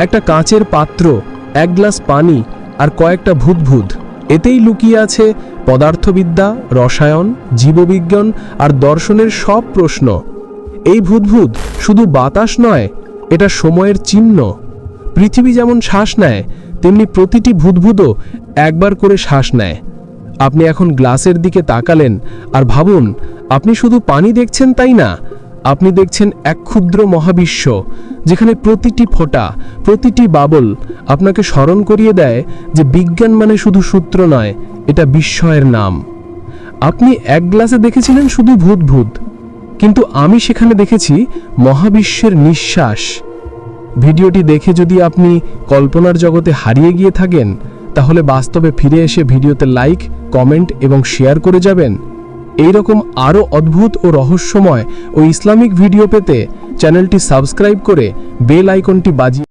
একটা কাঁচের পাত্র, এক গ্লাস পানি আর কয়েকটা ভূতভূত। এতেই লুকিয়ে আছে পদার্থবিদ্যা, রসায়ন, জীববিজ্ঞান আর দর্শনের সব প্রশ্ন। এই ভূতভূত শুধু বাতাস নয়, এটা সময়ের চিহ্ন। পৃথিবী যেমন শ্বাস নেয়, তেমনি প্রতিটি ভূতভূতও একবার করে শ্বাস নেয়। আপনি এখন গ্লাসের দিকে তাকালেন আর ভাবুন, আপনি শুধু পানি দেখছেন তাই না, আপনি দেখছেন এক ক্ষুদ্র মহাবিশ্ব, যেখানে প্রতিটি ফোঁটা, প্রতিটি বাবল আপনাকে স্মরণ করিয়ে দেয় যে বিজ্ঞান মানে শুধু সূত্র নয়, এটা বিস্ময়ের নাম। আপনি এক গ্লাসে দেখেছিলেন শুধু ভূতভূত, কিন্তু আমি সেখানে দেখেছি মহাবিশ্বের নিঃশ্বাস। ভিডিওটি দেখে যদি আপনি কল্পনার জগতে হারিয়ে গিয়ে থাকেন, তাহলে বাস্তবে ফিরে এসে ভিডিওতে লাইক, কমেন্ট এবং শেয়ার করে যাবেন। এই রকম আরও অদ্ভুত ও রহস্যময় ও ইসলামিক ভিডিও পেতে চ্যানেলটি সাবস্ক্রাইব করে বেল আইকনটি বাজিয়ে